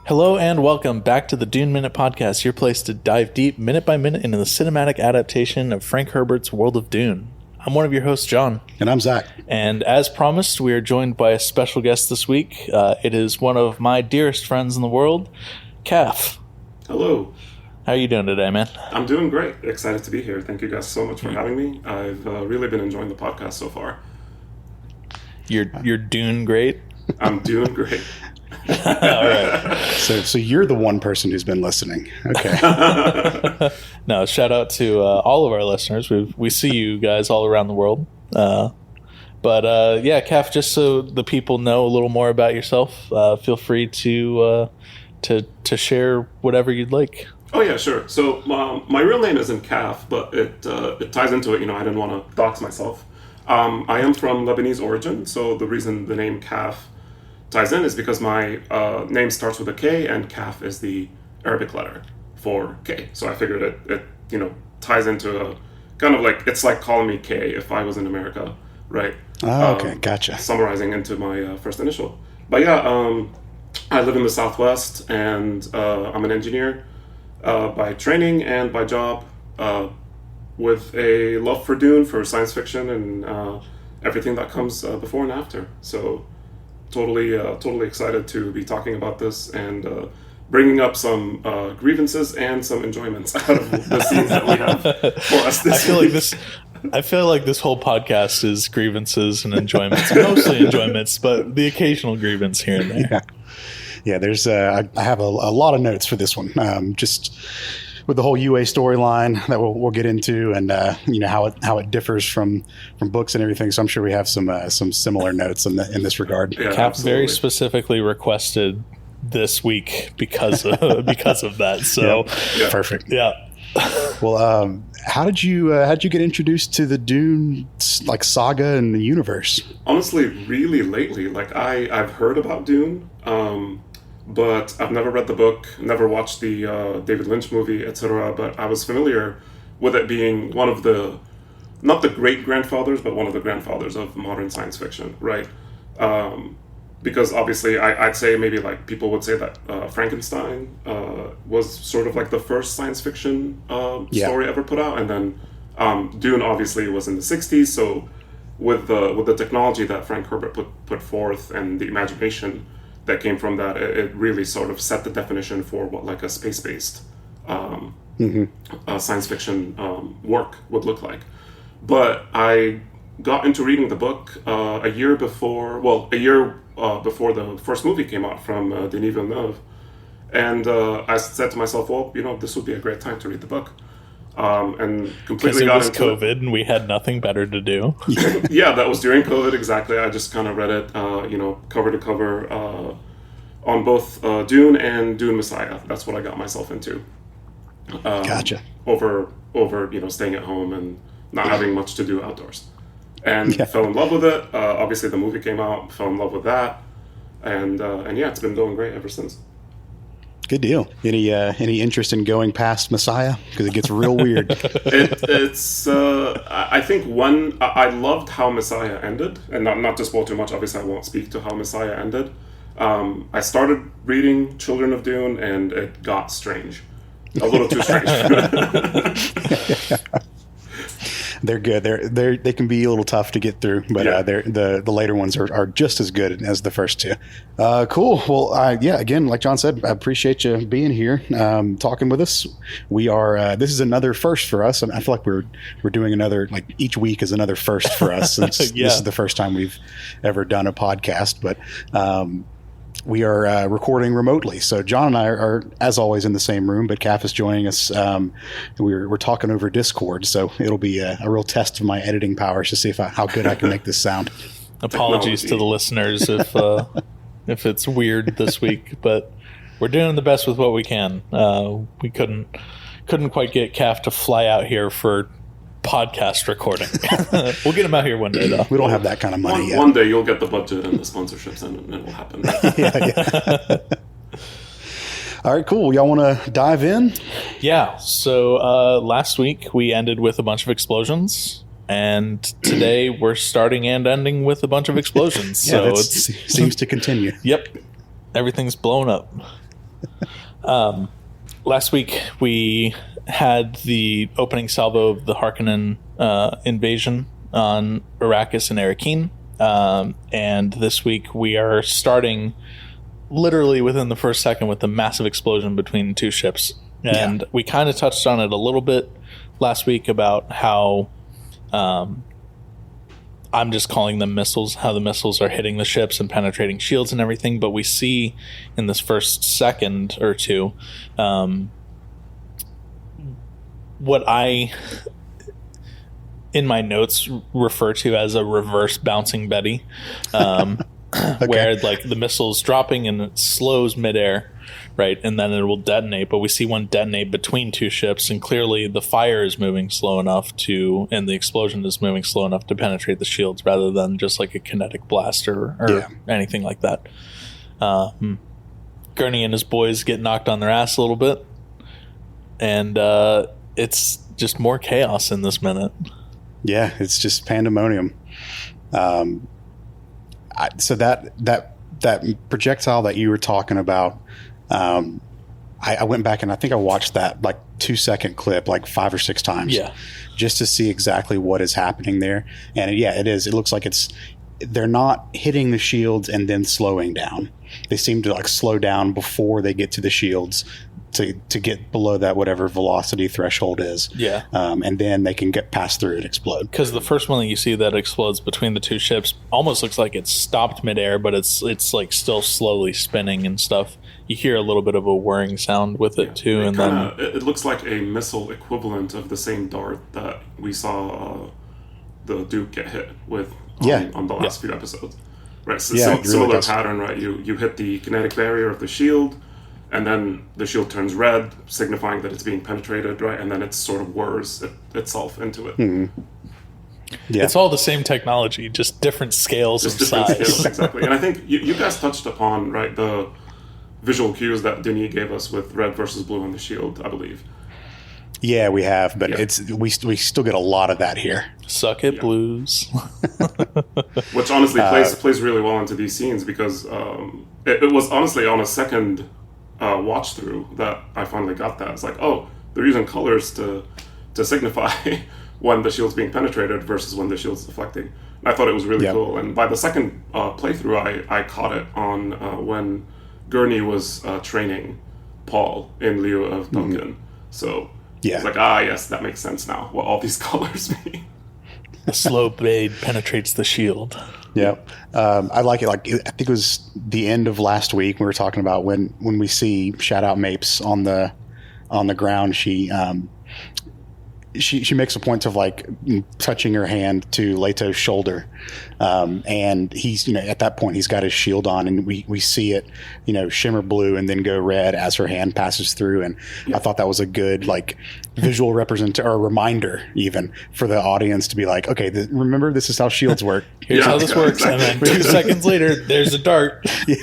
Hello and welcome back to the Dune Minute Podcast, your place to dive deep minute by minute into the cinematic adaptation of Frank Herbert's world of Dune. I'm one of your hosts, John. And I'm Zach. And as promised, we are joined by a special guest this week. It is one of my dearest friends in the world, Kaf. Hello. How are you doing today, man? I'm doing great. Excited to be here. Thank you guys so much for having me. I've really been enjoying the podcast so far. You're Dune great? I'm doing great. All right. So you're the one person who's been listening. Okay. No, shout out to all of our listeners. We see you guys all around the world. But yeah, Kaf, just so the people know a little more about yourself, feel free to share whatever you'd like. Oh yeah, sure. So my real name isn't Kaf, but it ties into it. I didn't want to dox myself. I am from Lebanese origin, so the reason the name Kaf ties in is because my name starts with a K, and Kaf is the Arabic letter for K. So I figured it ties into a kind of like, it's like calling me K if I was in America, right? Oh, okay, gotcha. Summarizing into my first initial. But yeah, I live in the Southwest, and I'm an engineer by training and by job, with a love for Dune, for science fiction, and everything that comes before and after. So totally excited to be talking about this and bringing up some grievances and some enjoyments out of the scenes that we have for us this week. I feel like this whole podcast is grievances and enjoyments, mostly enjoyments, but the occasional grievance here and there. Yeah. There's I have a lot of notes for this one. Just with the whole UA storyline that we'll get into, and how it differs from books and everything. So I'm sure we have some similar notes in this regard. Yeah, Cap very specifically requested this week because of that. So yeah. Perfect. Yeah. Well, how did you get introduced to the Dune saga and the universe? Honestly, really lately. Like I've heard about Dune, but I've never read the book, never watched the David Lynch movie, etc. But I was familiar with it being one of the, not the great grandfathers, but one of the grandfathers of modern science fiction, right? Because obviously, I'd say maybe like people would say that Frankenstein was sort of like the first science fiction story ever put out, and then Dune obviously was in the '60s. So with the technology that Frank Herbert put forth and the imagination that came from that, it really sort of set the definition for what like a space-based science fiction work would look like. But I got into reading the book a year before the first movie came out from Denis Villeneuve, and I said to myself, well, this would be a great time to read the book, and completely got into COVID it. And we had nothing better to do. Yeah, that was during COVID, exactly. I just kind of read it, cover to cover, on both Dune and Dune Messiah. That's what I got myself into. Gotcha. Over staying at home and not having much to do outdoors. And fell in love with it. Obviously, the movie came out, fell in love with that, and yeah, it's been going great ever since. Good deal. Any interest in going past Messiah, because it gets real weird? It's I think I loved how Messiah ended, and not to spoil too much. Obviously, I won't speak to how Messiah ended. I started reading Children of Dune, and it got strange, a little too strange. They're good. They can be a little tough to get through, but the later ones are just as good as the first two. Cool. Well, again, like John said, I appreciate you being here, talking with us. We are. This is another first for us, and I feel like we're doing another, like each week is another first for us. Since This is the first time we've ever done a podcast, but. We are recording remotely, so John and I are, as always, in the same room, but Kaf is joining us. We're talking over Discord, so it'll be a real test of my editing powers to see how good I can make this sound. Apologies to the listeners if it's weird this week, but we're doing the best with what we can. We couldn't quite get Kaf to fly out here for podcast recording. We'll get him out here one day, though. We don't have that kind of money yet. One day you'll get the budget and the sponsorships, and it will happen. Yeah. All right, cool. Y'all want to dive in? Yeah. So last week we ended with a bunch of explosions, and today we're starting and ending with a bunch of explosions. So it seems to continue. Yep. Everything's blown up. Last week we had the opening salvo of the Harkonnen invasion on Arrakis and Arrakeen. And this week we are starting literally within the first second with the massive explosion between two ships. And we kind of touched on it a little bit last week about how I'm just calling them missiles, how the missiles are hitting the ships and penetrating shields and everything. But we see in this first second or two what I, in my notes, refer to as a reverse bouncing Betty, where like the missile's dropping and it slows midair, right? And then it will detonate. But we see one detonate between two ships, and clearly the fire is moving slow enough and the explosion is moving slow enough to penetrate the shields rather than just like a kinetic blast or anything like that. Gurney and his boys get knocked on their ass a little bit, and it's just more chaos in this minute. Yeah, it's just pandemonium. So that projectile that you were talking about, I went back and I think I watched that like 2-second clip like 5 or 6 times, just to see exactly what is happening there. And it is. It looks like they're not hitting the shields and then slowing down. They seem to like slow down before they get to the shields to get below that whatever velocity threshold is. Yeah. And then they can get past through and explode. Because the first one that you see that explodes between the two ships almost looks like it's stopped midair, but it's like still slowly spinning and stuff. You hear a little bit of a whirring sound with it too, and then it looks like a missile equivalent of the same dart that we saw the Duke get hit with on the last few episodes. Right. So similar really pattern, right? You hit the kinetic barrier of the shield, and then the shield turns red, signifying that it's being penetrated, right? And then it sort of whirs itself into it. Mm-hmm. Yeah. It's all the same technology, just different scales of size. Scales, exactly. And I think you guys touched upon, right, the visual cues that Denis gave us with red versus blue on the shield, I believe. Yeah, we have, but we still get a lot of that here. Suck it, blues. Which honestly plays really well into these scenes because it was honestly on a second watch through that I finally got that. It's like, oh, they're using colors to signify when the shield's being penetrated versus when the shield's deflecting. And I thought it was really cool. And by the second playthrough, I caught it on when Gurney was training Paul in lieu of Duncan. Mm-hmm. So it's like, yes, that makes sense now, what all these colors mean. The slow blade penetrates the shield. Yeah. I like it. Like, I think it was the end of last week we were talking about when we see shout out Mapes on the ground. She makes a point of like touching her hand to Leto's shoulder. And he's, at that point he's got his shield on, and we see it, shimmer blue and then go red as her hand passes through. And I thought that was a good like visual reminder even for the audience to be like, okay, remember this is how shields work. Here's how this works. Exactly. And then 2 seconds later, there's a dart. Yeah.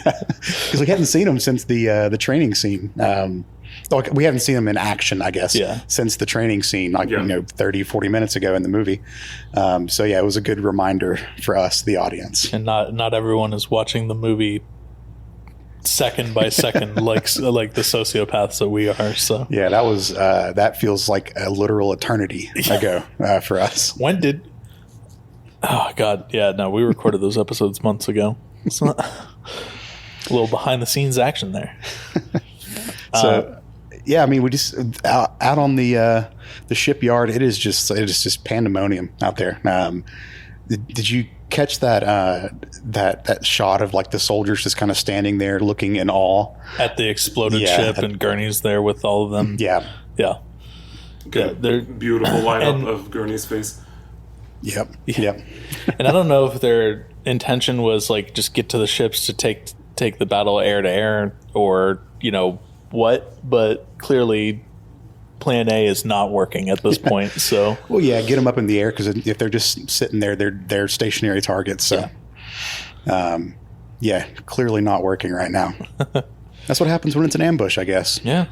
Cause we hadn't seen him since the training scene. We haven't seen them in action, I guess, since the training scene, 30, 40 minutes ago in the movie. It was a good reminder for us, the audience. And not everyone is watching the movie second by second like the sociopaths that we are. So yeah, that was that feels like a literal eternity ago for us. When did? Oh God, yeah, no, we recorded those episodes months ago. It's not a little behind the scenes action there. So. Yeah, I mean, we just out on the shipyard. It is just pandemonium out there. Did you catch that shot of like the soldiers just kind of standing there looking in awe at the exploded ship, and Gurney's there with all of them? Yeah. They're beautiful lineup of Gurney's face. Yep. And I don't know if their intention was like just get to the ships to take the battle air to air, or but clearly plan A is not working at this point. So get them up in the air, because if they're just sitting there, they're stationary targets. So clearly not working right now. That's what happens when it's an ambush, I guess. Yeah.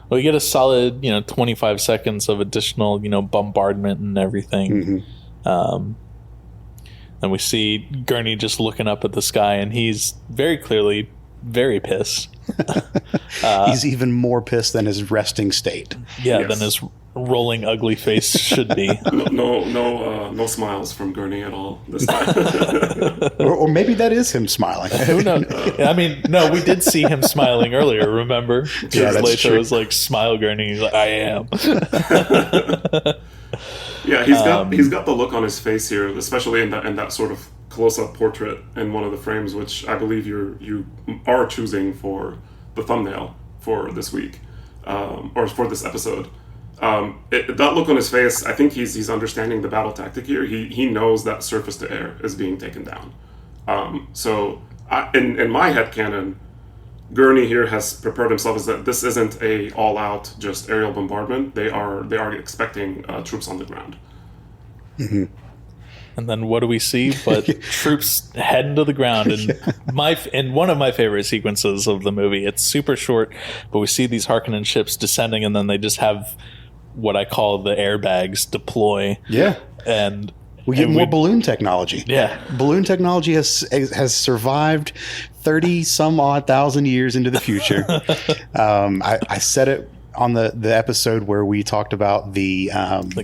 Well, you get a solid 25 seconds of additional bombardment and everything. Mm-hmm. And we see Gurney just looking up at the sky, and he's very clearly very pissed. He's even more pissed than his resting state. Yeah, Yes. than his rolling ugly face should be. No smiles from Gurney at all this time. Or maybe that is him smiling. Who knows? I mean, no, we did see him smiling earlier, remember? Yeah, that's Leto true. was like, smile, Gurney. He's like, I am. Yeah, he's got the look on his face here, especially in that sort of close-up portrait in one of the frames, which I believe you are choosing for the thumbnail for this week, or for this episode. That look on his face, I think he's understanding the battle tactic here. He knows that surface to air is being taken down. In my headcanon, Gurney here has prepared himself as that this isn't a all-out just aerial bombardment. They are expecting troops on the ground. Mm-hmm. And then what do we see? But troops heading to the ground. And in one of my favorite sequences of the movie, it's super short, but we see these Harkonnen ships descending, and then they just have what I call the airbags deploy. Yeah. And we get more balloon technology. Yeah. Balloon technology has survived 30 some odd thousand years into the future. I said it on the episode where we talked about the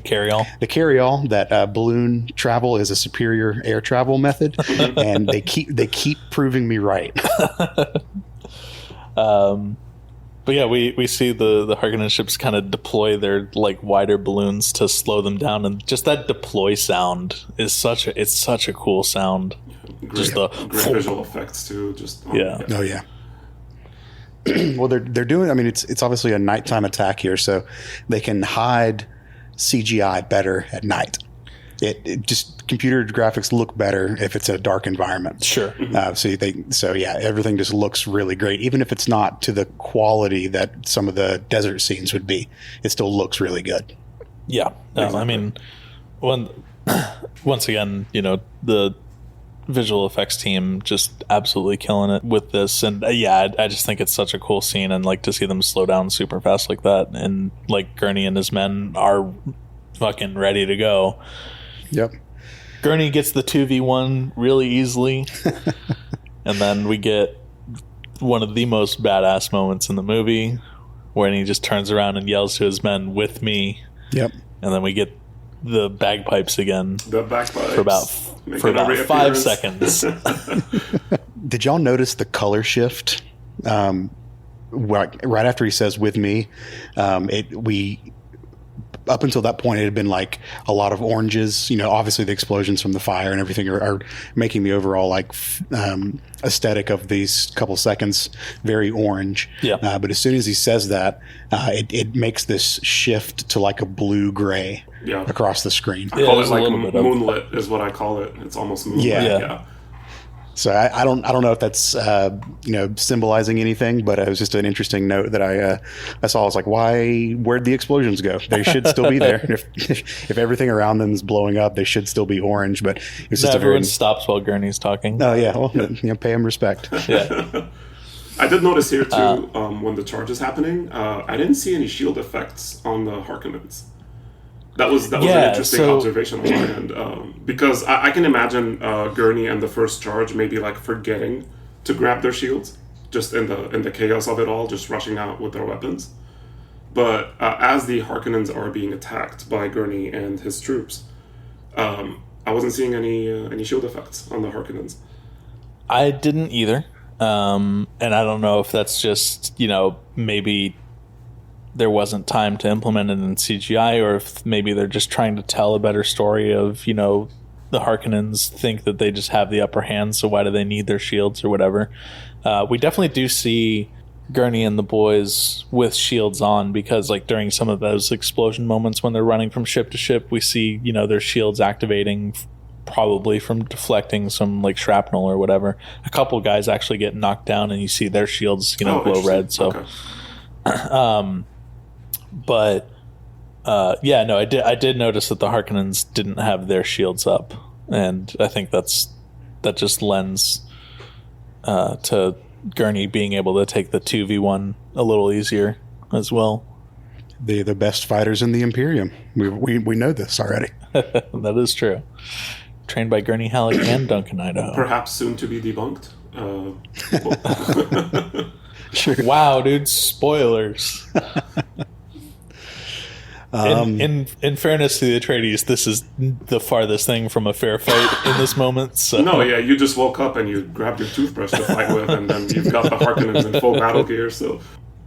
carry-all. The carry-all, that balloon travel is a superior air travel method, and they keep proving me right. But yeah, we see the Harkonnen ships kind of deploy their like wider balloons to slow them down, and just that deploy sound is such a cool sound. Great visual effects too. Yeah. Oh yeah. Well, they're doing. I mean, it's obviously a nighttime attack here, so they can hide CGI better at night. It just computer graphics look better if it's a dark environment. Sure. So yeah, everything just looks really great, even if it's not to the quality that some of the desert scenes would be. It still looks really good. Yeah. Exactly. I mean, once again, the visual effects team just absolutely killing it with this, and I just think it's such a cool scene, and like to see them slow down super fast like that, and like Gurney and his men are fucking ready to go. Yep. Gurney gets the 2v1 really easily, and then we get one of the most badass moments in the movie when he just turns around and yells to his men, "With me." Yep. And then we get the bagpipes again. The bagpipes for about 5 seconds. Did y'all notice the color shift? Right after he says "with me," up until that point, it had been like a lot of oranges. Obviously the explosions from the fire and everything are making the overall like aesthetic of these couple seconds very orange. Yeah. But as soon as he says that, it makes this shift to like a blue gray across the screen. I call it there's like a little bit of- moonlit is what I call it. It's almost moonlit. Yeah. So I don't know if that's symbolizing anything, but it was just an interesting note that I saw. I was like, where'd the explosions go? They should still be there. If everything around them is blowing up, they should still be orange. But it's just everyone stops while Gurney's talking. Oh yeah, well, pay him respect. Yeah. I did notice here too when the charge is happening. I didn't see any shield effects on the Harkonnens. That was an interesting observation on my end, because I can imagine Gurney and the first charge maybe like forgetting to grab their shields, just in the chaos of it all, just rushing out with their weapons. But as the Harkonnens are being attacked by Gurney and his troops, I wasn't seeing any shield effects on the Harkonnens. I didn't either, and I don't know if that's just maybe there wasn't time to implement it in CGI, or if maybe they're just trying to tell a better story of, the Harkonnens think that they just have the upper hand, so why do they need their shields or whatever. We definitely do see Gurney and the boys with shields on, because like during some of those explosion moments when they're running from ship to ship, we see, their shields activating probably from deflecting some like shrapnel or whatever. A couple guys actually get knocked down and you see their shields, glow red. So, okay. But I did notice that the Harkonnens didn't have their shields up, and I think that just lends to Gurney being able to take the 2v1 a little easier as well. They're the best fighters in the Imperium. We know this already. That is true. Trained by Gurney Halleck and Duncan Idaho. Perhaps soon to be debunked. Sure. Wow, dude, spoilers. In fairness to the Atreides, this is the farthest thing from a fair fight in this moment. So. No, yeah, you just woke up and you grabbed your toothbrush to fight with, and then you've got the Harkonnens in full battle gear. So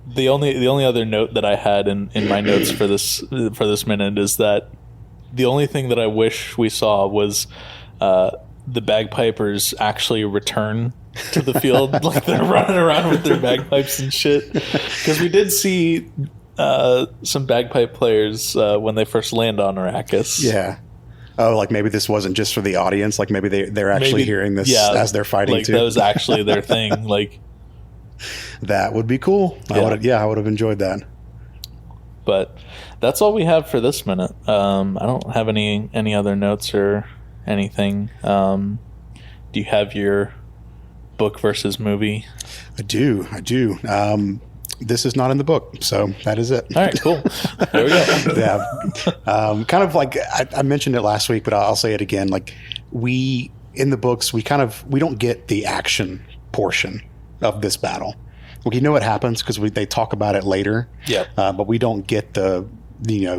the only other note that I had in my notes for this minute is that the only thing that I wish we saw was the bagpipers actually return to the field, like they're running around with their bagpipes and shit. Because we did see some bagpipe players when they first land on Arrakis. Yeah. Oh, like maybe this wasn't just for the audience. Like maybe they're actually hearing this as they're fighting like too. That was actually their thing. Like that would be cool. I would have enjoyed that. But that's all we have for this minute. I don't have any other notes or anything. Do you have your book versus movie? I do. This is not in the book, so that is it. All right, cool. There we go. Yeah. Kind of like I mentioned it last week, but I'll say it again. Like in the books, we don't get the action portion of this battle. We know what happens because they talk about it later. Yeah. But we don't get the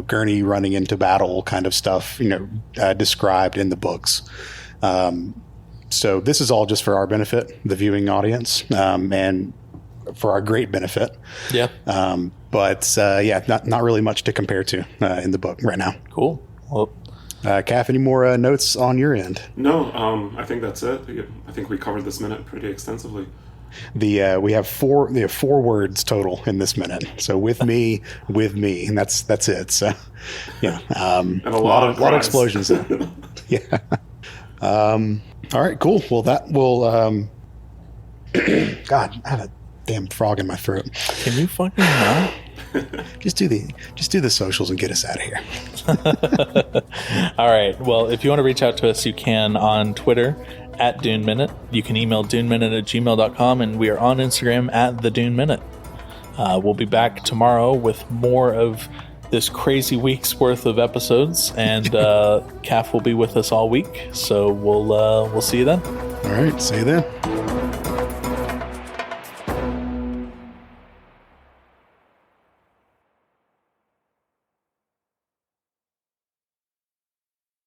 gurney running into battle kind of stuff, described in the books. So this is all just for our benefit, the viewing audience, and for our great benefit. Yeah. But not really much to compare to in the book right now. Cool. Well, Kath, any more notes on your end? No, I think that's it. I think we covered this minute pretty extensively. We have four words total in this minute. So with me, and that's it. So yeah, and a lot of explosions. Yeah. All right, cool. Well, that will. God, I have a damn frog in my throat. Can you fucking not? Just do the socials and get us out of here. All right. Well, if you want to reach out to us, you can on Twitter at Dune Minute. You can email duneminute@gmail.com, and we are on Instagram at the Dune Minute. We'll be back tomorrow with more of this crazy week's worth of episodes, and Kaf will be with us all week. So we'll see you then. All right. See you then.